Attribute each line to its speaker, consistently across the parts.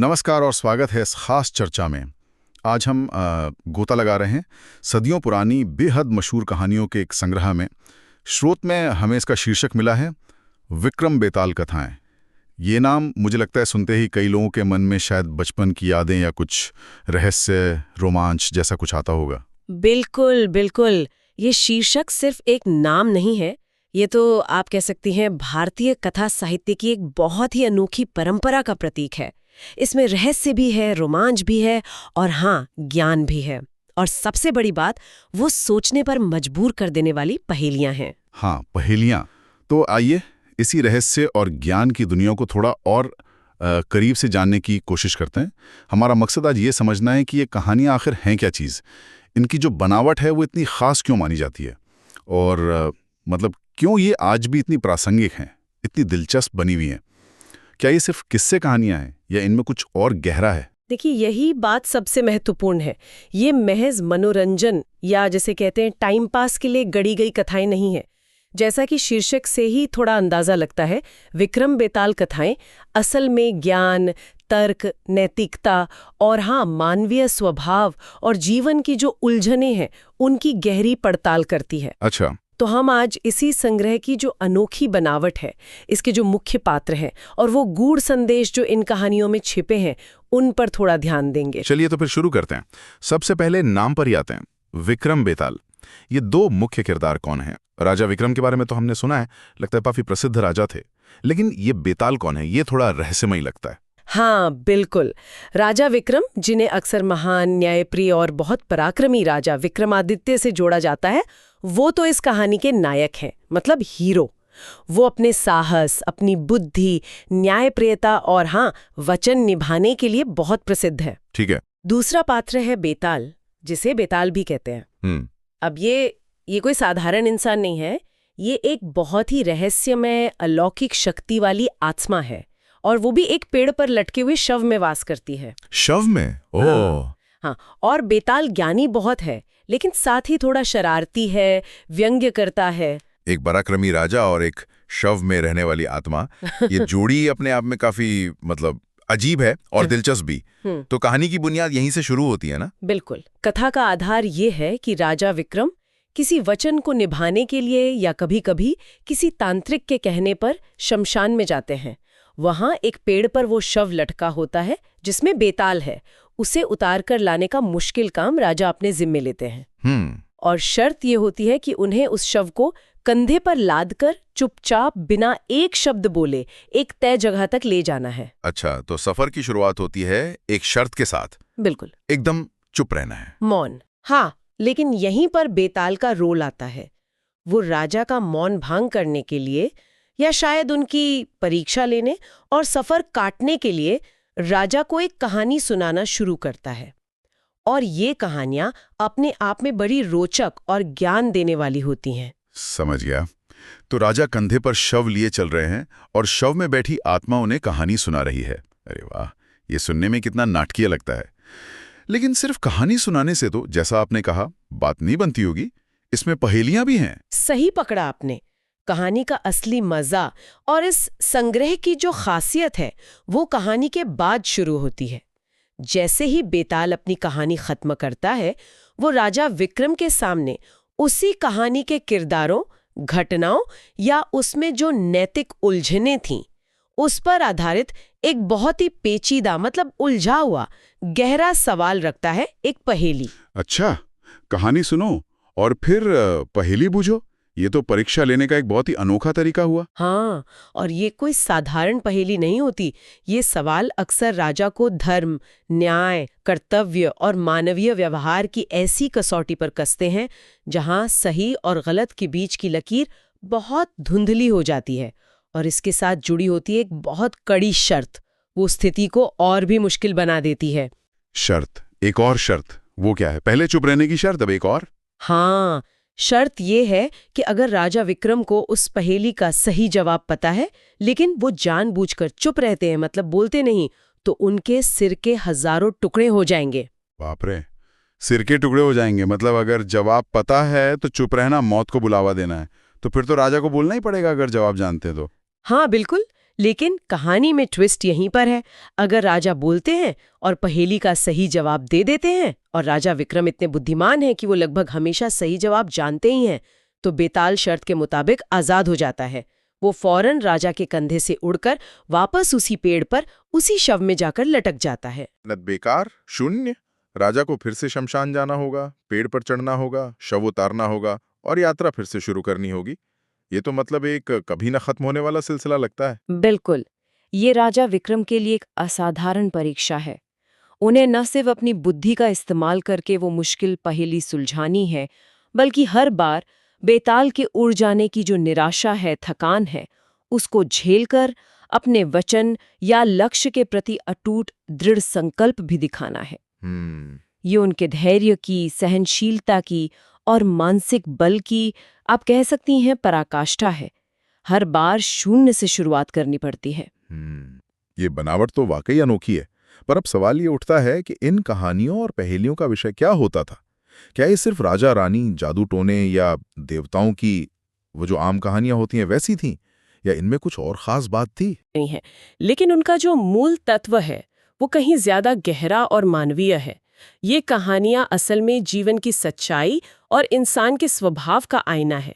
Speaker 1: नमस्कार और स्वागत है इस खास चर्चा में। आज हम गोता लगा रहे हैं सदियों पुरानी बेहद मशहूर कहानियों के एक संग्रह में। स्रोत में हमें इसका शीर्षक मिला है विक्रम बेताल कथाएं। ये नाम मुझे लगता है सुनते ही कई लोगों के मन में शायद बचपन की यादें या कुछ रहस्य रोमांच जैसा कुछ आता होगा।
Speaker 2: बिल्कुल बिल्कुल। ये शीर्षक सिर्फ एक नाम नहीं है, ये तो आप कह सकती हैं भारतीय कथा साहित्य की एक बहुत ही अनोखी परंपरा का प्रतीक है। इसमें रहस्य भी है, रोमांच भी है और हाँ, ज्ञान भी है। और सबसे बड़ी बात, वो सोचने पर मजबूर कर देने वाली पहेलियां हैं।
Speaker 1: हाँ, पहेलियां। तो आइए इसी रहस्य और ज्ञान की दुनिया को थोड़ा और करीब से जानने की कोशिश करते हैं। हमारा मकसद आज ये समझना है कि ये कहानियां आखिर हैं क्या चीज़, इनकी जो बनावट है वो इतनी खास क्यों मानी जाती है, और मतलब क्यों ये आज भी इतनी प्रासंगिक हैं, इतनी दिलचस्प बनी हुई हैं। क्या ये सिर्फ किस्से कहानियां हैं या इनमें कुछ और गहरा है?
Speaker 2: देखिए, यही बात सबसे महत्वपूर्ण है। ये महज मनोरंजन या जैसे कहते हैं टाइम पास के लिए गढ़ी गई कथाएं नहीं है। जैसा कि शीर्षक से ही थोड़ा अंदाजा लगता है, विक्रम बेताल कथाएं असल में ज्ञान, तर्क, नैतिकता और हाँ, मानवीय स्वभाव और जीवन की जो उलझनें हैं उनकी गहरी पड़ताल करती है।
Speaker 1: अच्छा।
Speaker 2: तो हम आज इसी संग्रह की जो अनोखी बनावट है, इसके जो मुख्य पात्र हैं और वो गूढ़ संदेश जो इन कहानियों में छिपे हैं, उन पर थोड़ा ध्यान देंगे।
Speaker 1: चलिए तो फिर शुरू करते हैं। सबसे पहले नाम पर ही आते हैं, विक्रम बेताल। ये दो मुख्य किरदार कौन हैं? राजा विक्रम के बारे में तो हमने सुना है, लगता है काफी प्रसिद्ध राजा थे, लेकिन ये बेताल कौन है? ये थोड़ा रहस्यमयी लगता है।
Speaker 2: हाँ बिल्कुल। राजा विक्रम, जिन्हें अक्सर महान, न्यायप्रिय और बहुत पराक्रमी राजा विक्रमादित्य से जोड़ा जाता है, वो तो इस कहानी के नायक हैं, मतलब हीरो। वो अपने साहस, अपनी बुद्धि, न्यायप्रियता और हाँ, वचन निभाने के लिए बहुत प्रसिद्ध है।
Speaker 1: ठीक है।
Speaker 2: दूसरा पात्र है बेताल, जिसे बेताल भी कहते हैं। अब ये कोई साधारण इंसान नहीं है, ये एक बहुत ही रहस्यमय, अलौकिक शक्ति वाली आत्मा है, और वो भी एक पेड़ पर लटके हुए शव में वास करती है।
Speaker 1: शव में? ओह।
Speaker 2: हाँ, और बेताल ज्ञानी बहुत है, लेकिन साथ ही थोड़ा शरारती है, व्यंग्य करता है।
Speaker 1: एक पराक्रमी राजा और एक शव में रहने वाली आत्मा, ये जोड़ी अपने आप में काफी मतलब अजीब है और दिलचस्प भी। तो कहानी की बुनियाद यहीं से शुरू होती है ना?
Speaker 2: बिल्कुल। कथा का आधार ये है कि राजा विक्रम किसी वचन को निभाने के लिए या कभी-कभी किसी तांत्रिक के कहने पर शमशान में जाते हैं। वहां एक पेड़ पर वो शव लटका होता है जिसमें बेताल है। उसे उतार कर लाने का मुश्किल काम राजा अपने जिम्मे लेते हैं। और शर्त ये होती है कि उन्हें उस शव को कंधे पर लादकर चुपचाप बिना एक शब्द बोले एक तय जगह तक ले जाना है।
Speaker 1: अच्छा, तो सफर की शुरुआत होती है एक शर्त के साथ।
Speaker 2: बिल्कुल।
Speaker 1: एकदम चुप रहना है,
Speaker 2: मौन। हाँ, लेकिन यहीं पर बेताल का रोल आता है। वो राजा का मौन भंग करने के लिए या शायद उनकी परीक्षा लेने और सफर काटने के लिए राजा को एक कहानी सुनाना शुरू करता है। और ये कहानियां अपने आप में बड़ी रोचक और ज्ञान देने वाली होती हैं।
Speaker 1: समझ गया। तो राजा कंधे पर शव लिए चल रहे हैं और शव में बैठी आत्मा उन्हें कहानी सुना रही है। अरे वाह, ये सुनने में कितना नाटकीय लगता है। लेकिन सिर्फ कहानी सुनाने से तो, जैसा आपने कहा, बात नहीं बनती होगी। इसमें पहेलियां भी हैं।
Speaker 2: सही पकड़ा आपने। कहानी का असली मजा और इस संग्रह की जो खासियत है, वो कहानी के बाद शुरू होती है। जैसे ही बेताल अपनी कहानी खत्म करता है, वो राजा विक्रम के सामने उसी कहानी के किरदारों, घटनाओं या उसमें जो नैतिक उलझनें थीं, उस पर आधारित एक बहुत ही पेचीदा, मतलब उलझा हुआ गहरा सवाल रखता है, एक पहेली।
Speaker 1: अच्छा, कहानी सुनो और फिर पहेली बूझो। ये तो परीक्षा लेने का एक बहुत ही अनोखा तरीका हुआ।
Speaker 2: हाँ, और ये कोई साधारण पहेली नहीं होती। ये सवाल अक्सर राजा को धर्म, न्याय, कर्तव्य और मानवीय व्यवहार की ऐसी कसौटी पर कसते हैं जहां सही और गलत के बीच की लकीर बहुत धुंधली हो जाती है। और इसके साथ जुड़ी होती है एक बहुत कड़ी शर्त, वो स्थिति को और भी मुश्किल बना देती है।
Speaker 1: शर्त? एक और शर्त? वो क्या है? पहले चुप रहने की शर्त, अब एक और?
Speaker 2: हाँ, शर्त ये है कि अगर राजा विक्रम को उस पहेली का सही जवाब पता है, लेकिन वो जानबूझकर चुप रहते हैं, मतलब बोलते नहीं, तो उनके सिर के हजारों टुकड़े हो जाएंगे।
Speaker 1: बाप रे, सिर के टुकड़े हो जाएंगे? मतलब अगर जवाब पता है तो चुप रहना मौत को बुलावा देना है। तो फिर तो राजा को बोलना ही पड़ेगा अगर जवाब जानते तो।
Speaker 2: हाँ बिल्कुल, लेकिन कहानी में ट्विस्ट यहीं पर है। अगर राजा बोलते हैं और पहेली का सही जवाब दे देते हैं, और राजा विक्रम इतने बुद्धिमान हैं कि वो लगभग हमेशा सही जवाब जानते ही हैं, तो बेताल शर्त के मुताबिक आजाद हो जाता है। वो फौरन राजा के कंधे से उड़कर वापस उसी पेड़ पर उसी शव में जाकर लटक जाता है।
Speaker 3: नत बेकार, शून्य। राजा को फिर से शमशान जाना होगा, पेड़ पर चढ़ना होगा, शव उतारना होगा और यात्रा फिर से शुरू करनी होगी। ये तो मतलब एक कभी न खत्म होने वाला सिलसिला लगता है।
Speaker 4: बिल्कुल, ये राजा विक्रम के लिए एक असाधारण परीक्षा है। उन्हें न सिर्फ अपनी बुद्धि का इस्तेमाल करके वो मुश्किल पहेली सुलझानी है, बल्कि हर बार बेताल के उड़ जाने की जो निराशा है, थकान है, उसको झेलकर अपने वचन या लक्ष्य के प्रति अटूट दृढ़ संकल्प भी दिखाना है। ये उनके धैर्य की, सहनशीलता की और मानसिक बल की, आप कह सकती हैं, पराकाष्ठा है। हर बार शून्य से शुरुआत करनी पड़ती है।
Speaker 3: ये बनावट तो वाकई अनोखी है। पर अब सवाल ये उठता है कि इन कहानियों और पहेलियों का विषय क्या होता था? क्या ये सिर्फ राजा रानी, जादू टोने या देवताओं की वो जो आम कहानियां होती हैं वैसी थीं, या इनमें कुछ और खास बात थी?
Speaker 2: नहीं है, लेकिन उनका जो मूल तत्व है वो कहीं ज्यादा गहरा और मानवीय है। ये कहानियां असल में जीवन की सच्चाई और इंसान के स्वभाव का आईना है।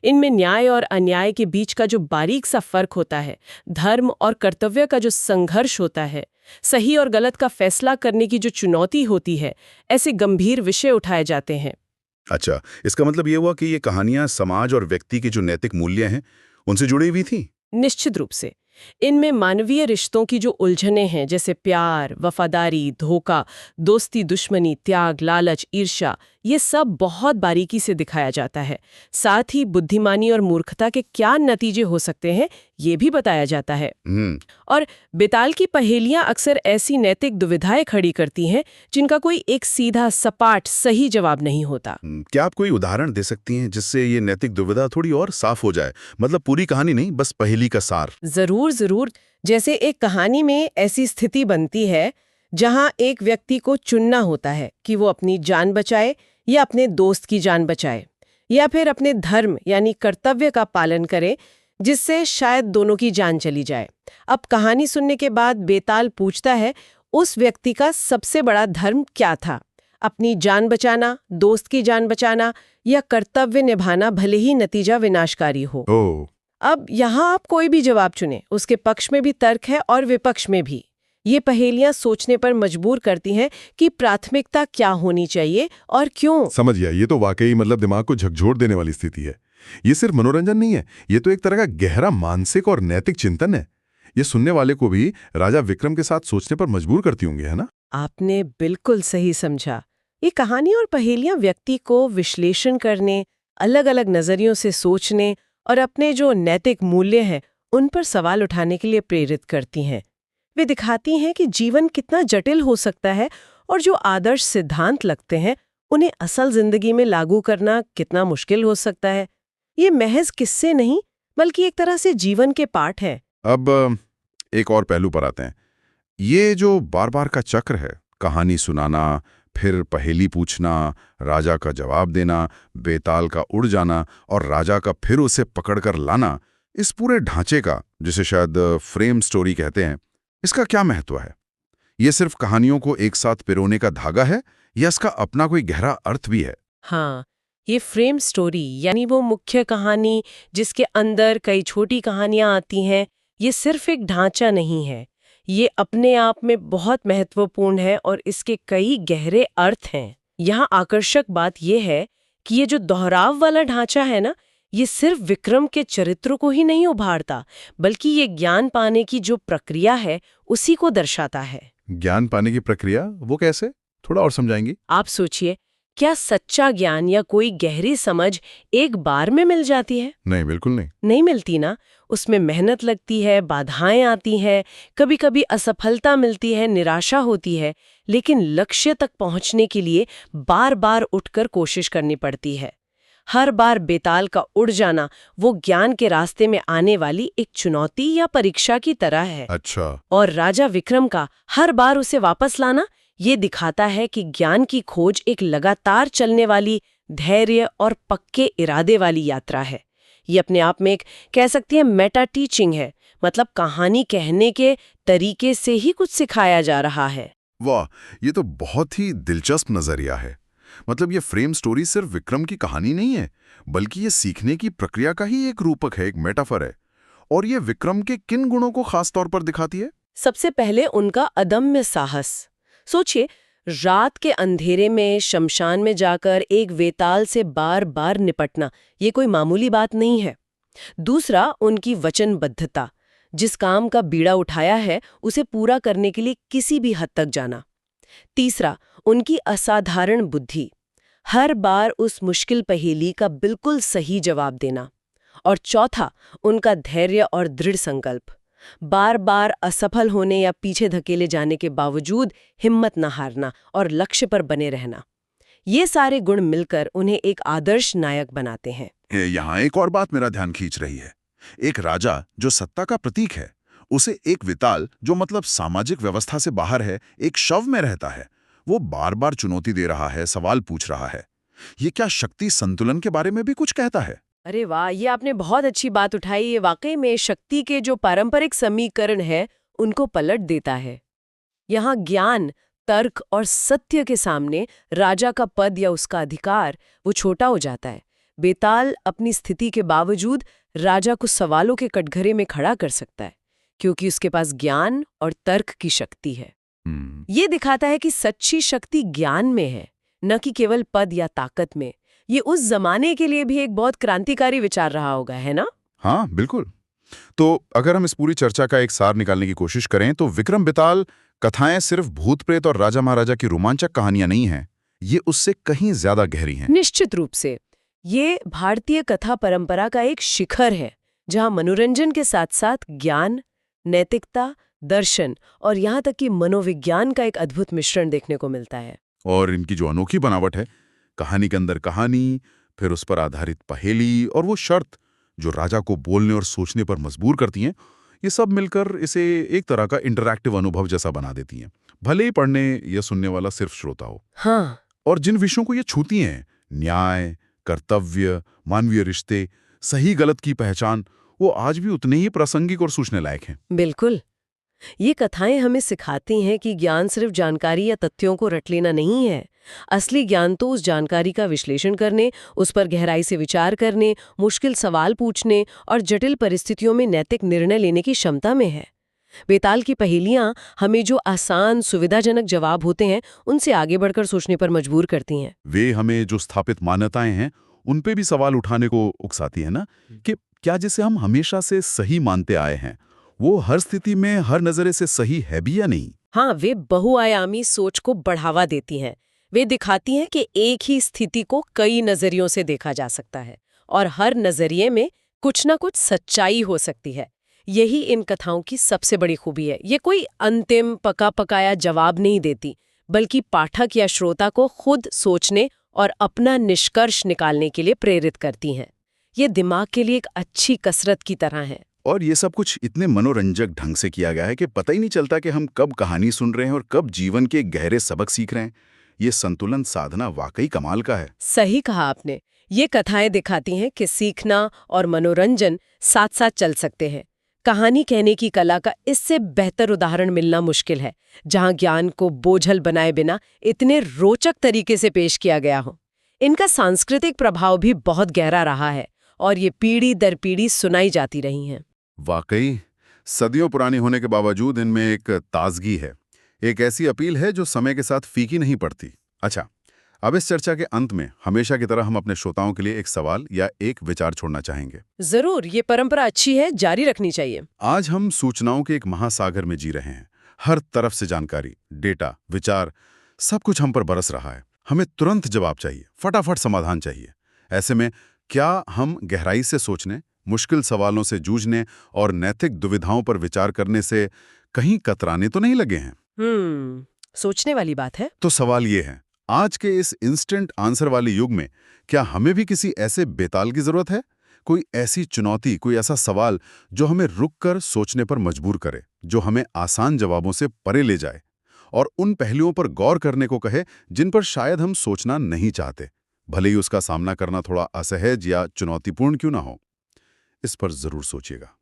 Speaker 2: इनमें न्याय और अन्याय के बीच का जो बारीक सा फर्क होता है, धर्म और कर्तव्य का जो संघर्ष होता है, सही और गलत का फैसला करने की जो चुनौती होती है, ऐसे गंभीर विषय उठाए जाते हैं।
Speaker 1: अच्छा, इसका मतलब ये हुआ कि ये कहानियां समाज और व्यक्ति के जो नैतिक मूल्य हैं उनसे जुड़ी हुई थी?
Speaker 2: निश्चित रूप से। इनमें मानवीय रिश्तों की जो उलझनें हैं, जैसे प्यार, वफादारी, धोखा, दोस्ती, दुश्मनी, त्याग, लालच, ईर्ष्या, ये सब बहुत बारीकी से दिखाया जाता है। साथ ही बुद्धिमानी और मूर्खता के क्या नतीजे हो सकते हैं, ये भी बताया जाता है। और बेताल की पहेलियां अक्सर ऐसी नैतिक दुविधाएं खड़ी करती हैं जिनका कोई एक सीधा, सपाट, सही जवाब नहीं होता।
Speaker 1: क्या आप कोई उदाहरण दे सकती हैं जिससे ये नैतिक दुविधा थोड़ी और साफ हो जाए? मतलब पूरी कहानी नहीं, बस पहेली का सार।
Speaker 2: जरूर। जैसे एक कहानी में ऐसी स्थिति बनती है जहां एक व्यक्ति को चुनना होता है कि वो अपनी जान बचाए या अपने दोस्त की जान बचाए, या फिर अपने धर्म यानी कर्तव्य का पालन करे, जिससे शायद दोनों की जान चली जाए। अब कहानी सुनने के बाद बेताल पूछता है, उस व्यक्ति का सबसे बड़ा धर्म क्या था? अपनी जान बचाना, दोस्त की जान बचाना, या कर्तव्य निभाना, भले ही नतीजा विनाशकारी हो। अब यहाँ आप कोई भी जवाब चुने, उसके पक्ष में भी तर्क है और विपक्ष में भी। ये पहेलियां सोचने पर मजबूर करती हैं कि प्राथमिकता क्या होनी चाहिए और क्यों।
Speaker 3: समझ गया। ये तो वाकई मतलब दिमाग को झकझोर देने वाली स्थिति है। ये सिर्फ मनोरंजन नहीं है, ये तो एक तरह का गहरा मानसिक और नैतिक चिंतन है। ये सुनने वाले को भी राजा विक्रम के साथ सोचने पर मजबूर करती होंगी, है ना?
Speaker 2: आपने बिल्कुल सही समझा। ये कहानी और पहेलियां व्यक्ति को विश्लेषण करने, अलग अलग नजरियों से सोचने और अपने जो नैतिक मूल्य हैं उन पर सवाल उठाने के लिए प्रेरित करती हैं। वे दिखाती हैं कि जीवन कितना जटिल हो सकता है और जो आदर्श सिद्धांत लगते हैं उन्हें असल जिंदगी में लागू करना कितना मुश्किल हो सकता है। ये महज किस्से नहीं, बल्कि एक तरह से जीवन के पाठ है।
Speaker 3: अब एक और पहलू पर आते हैं। ये जो बार बार का चक्र है, कहानी सुनाना, फिर पहेली पूछना, राजा का जवाब देना, बेताल का उड़ जाना और राजा का फिर उसे पकड़कर लाना, इस पूरे ढांचे का, जिसे शायद फ्रेम स्टोरी कहते हैं, इसका क्या महत्व है? ये सिर्फ कहानियों को एक साथ पिरोने का धागा है या इसका अपना कोई गहरा अर्थ भी है?
Speaker 2: हाँ, ये फ्रेम स्टोरी यानी वो मुख्य कहानी जिसके अंदर कई छोटी कहानियां आती हैं, ये सिर्फ एक ढांचा नहीं है। ये अपने आप में बहुत महत्वपूर्ण है और इसके कई गहरे अर्थ हैं। यहाँ आकर्षक बात यह है कि ये जो दोहराव वाला ढांचा है ना, ये सिर्फ विक्रम के चरित्र को ही नहीं उभारता, बल्कि ये ज्ञान पाने की जो प्रक्रिया है उसी को दर्शाता है।
Speaker 3: ज्ञान पाने की प्रक्रिया, वो कैसे? थोड़ा और समझाएंगी?
Speaker 2: आप सोचिए, क्या सच्चा ज्ञान या कोई गहरी समझ एक बार में मिल जाती है?
Speaker 3: नहीं, बिल्कुल
Speaker 2: नहीं मिलती ना। उसमें मेहनत लगती है, बाधाएं आती हैं, कभी कभी असफलता मिलती है, निराशा होती है, लेकिन लक्ष्य तक पहुंचने के लिए बार बार उठकर कोशिश करनी पड़ती है। हर बार बेताल का उड़ जाना वो ज्ञान के रास्ते में आने वाली एक चुनौती या परीक्षा की तरह है।
Speaker 3: अच्छा।
Speaker 2: और राजा विक्रम का हर बार उसे वापस लाना ये दिखाता है कि ज्ञान की खोज एक लगातार चलने वाली, धैर्य और पक्के इरादे वाली यात्रा है। ये अपने आप में एक कह सकती है मेटा टीचिंग है, मतलब कहानी कहने के तरीके से ही कुछ सिखाया जा रहा है।
Speaker 3: वाह, ये तो बहुत ही दिलचस्प नजरिया है। मतलब ये फ्रेम स्टोरी सिर्फ विक्रम की कहानी नहीं है, बल्कि ये सीखने की प्रक्रिया का ही एक रूपक है, एक मेटाफर है। और ये विक्रम के किन गुणों को खास तौर पर दिखाती है?
Speaker 2: सबसे पहले उनका अदम्य साहस। सोचिए, रात के अंधेरे में शमशान में जाकर एक वेताल से बार बार निपटना, ये कोई मामूली बात नहीं है। दूसरा, उनकी वचनबद्धता। जिस काम का बीड़ा उठाया है उसे पूरा करने के लिए किसी भी हद तक जाना। तीसरा, उनकी असाधारण बुद्धि। हर बार उस मुश्किल पहेली का बिल्कुल सही जवाब देना। और चौथा, उनका धैर्य और दृढ़ संकल्प। बार बार असफल होने या पीछे धकेले जाने के बावजूद हिम्मत न हारना और लक्ष्य पर बने रहना। ये सारे गुण मिलकर उन्हें एक आदर्श नायक बनाते हैं।
Speaker 3: यहाँ एक और बात मेरा ध्यान खींच रही है। एक राजा जो सत्ता का प्रतीक है, उसे एक विताल जो मतलब सामाजिक व्यवस्था से बाहर है, एक शव में रहता है, वो बार बार चुनौती दे रहा है, सवाल पूछ रहा है। ये क्या शक्ति संतुलन के बारे में भी कुछ कहता है?
Speaker 2: अरे वाह, ये आपने बहुत अच्छी बात उठाई। ये वाकई में शक्ति के जो पारंपरिक समीकरण है उनको पलट देता है। यहाँ ज्ञान, तर्क और सत्य के सामने राजा का पद या उसका अधिकार वो छोटा हो जाता है। बेताल अपनी स्थिति के बावजूद राजा को सवालों के कटघरे में खड़ा कर सकता है, क्योंकि उसके पास ज्ञान और तर्क की शक्ति है। ये दिखाता है कि सच्ची शक्ति ज्ञान में है, न कि केवल पद या ताकत में। ये उस जमाने के लिए भी एक बहुत क्रांतिकारी विचार रहा होगा, है ना?
Speaker 3: हाँ, बिल्कुल। तो अगर हम इस पूरी चर्चा का एक सार निकालने की कोशिश करें तो विक्रम बेताल कथाएं सिर्फ भूत प्रेत और राजा महाराजा की रोमांचक कहानियां नहीं हैं, ये उससे कहीं ज्यादा गहरी हैं।
Speaker 2: निश्चित रूप से ये भारतीय कथा परंपरा का एक शिखर है, जहां मनोरंजन के साथ साथ ज्ञान, नैतिकता, दर्शन और यहाँ तक कि मनोविज्ञान का एक अद्भुत मिश्रण देखने को मिलता है।
Speaker 3: और इनकी जो अनोखी बनावट है, कहानी के अंदर कहानी, फिर उस पर आधारित पहेली और वो शर्त जो राजा को बोलने और सोचने पर मजबूर करती हैं, ये सब मिलकर इसे एक तरह का इंटरैक्टिव अनुभव जैसा बना देती हैं, भले ही पढ़ने या सुनने वाला सिर्फ श्रोता हो।
Speaker 2: हाँ,
Speaker 3: और जिन विषयों को ये छूती हैं, न्याय, कर्तव्य, मानवीय रिश्ते, सही गलत की पहचान, वो आज भी उतने ही प्रासंगिक और सूझने लायक हैं।
Speaker 2: बिल्कुल। ये कथाएं हमें सिखाती हैं कि ज्ञान सिर्फ जानकारी या तथ्यों को रट लेना नहीं है। असली ज्ञान तो उस जानकारी का विश्लेषण करने, उस पर गहराई से विचार करने, मुश्किल सवाल पूछने और जटिल परिस्थितियों में नैतिक निर्णय लेने की क्षमता में है। बेताल की पहेलियां हमें जो आसान, सुविधाजनक जवाब होते हैं, उनसे आगे बढ़कर सोचने पर मजबूर करती हैं।
Speaker 3: वे हमें जो स्थापित मान्यताएं हैं, उन पे भी सवाल उठाने को उकसाती है ना, कि क्या जिसे हम हमेशा से सही मानते आए हैं, वो हर स्थिति में, हर नजरे से सही है भी या नहीं?
Speaker 2: हाँ, वे बहुआयामी सोच को बढ़ावा देती हैं। वे दिखाती हैं कि एक ही स्थिति को कई नजरियों से देखा जा सकता है और हर नजरिए में कुछ ना कुछ सच्चाई हो सकती है। यही इन कथाओं की सबसे बड़ी खूबी है। ये कोई अंतिम पका पकाया जवाब नहीं देती, बल्कि पाठक या श्रोता को खुद सोचने और अपना निष्कर्ष निकालने के लिए प्रेरित करती हैं। ये दिमाग के लिए एक अच्छी कसरत की तरह है।
Speaker 3: और ये सब कुछ इतने मनोरंजक ढंग से किया गया है कि पता ही नहीं चलता कि हम कब कहानी सुन रहे हैं और कब जीवन के गहरे सबक सीख रहे हैं। ये संतुलन साधना वाकई कमाल का है।
Speaker 2: सही कहा आपने। ये कथाएं दिखाती हैं कि सीखना और मनोरंजन साथ साथ चल सकते हैं। कहानी कहने की कला का इससे बेहतर उदाहरण मिलना मुश्किल है, जहां ज्ञान को बोझल बनाए बिना इतने रोचक तरीके से पेश किया गया हो। इनका सांस्कृतिक प्रभाव भी बहुत गहरा रहा है और ये पीढ़ी दर पीढ़ी सुनाई जाती रही हैं।
Speaker 3: वाकई सदियों पुरानी होने के बावजूद इनमें एक ताजगी है, एक ऐसी अपील है जो समय के साथ फीकी नहीं पड़ती। अच्छा, अब इस चर्चा के अंत में हमेशा की तरह हम अपने श्रोताओं के लिए एक सवाल या एक विचार छोड़ना चाहेंगे।
Speaker 2: जरूर, ये परंपरा अच्छी है, जारी रखनी चाहिए।
Speaker 3: आज हम सूचनाओं के एक महासागर में जी रहे हैं। हर तरफ से जानकारी, डेटा, विचार, सब कुछ हम पर बरस रहा है। हमें तुरंत जवाब चाहिए, फटाफट समाधान चाहिए। ऐसे में क्या हम गहराई से सोचने, मुश्किल सवालों से जूझने और नैतिक दुविधाओं पर विचार करने से कहीं कतराने तो नहीं लगे हैं?
Speaker 2: सोचने वाली बात है।
Speaker 3: तो सवाल ये है, आज के इस इंस्टेंट आंसर वाले युग में क्या हमें भी किसी ऐसे बेताल की जरूरत है? कोई ऐसी चुनौती, कोई ऐसा सवाल जो हमें रुककर सोचने पर मजबूर करे, जो हमें आसान जवाबों से परे ले जाए और उन पहलुओं पर गौर करने को कहे जिन पर शायद हम सोचना नहीं चाहते, भले ही उसका सामना करना थोड़ा असहज या चुनौतीपूर्ण क्यों ना हो। इस पर जरूर सोचिएगा।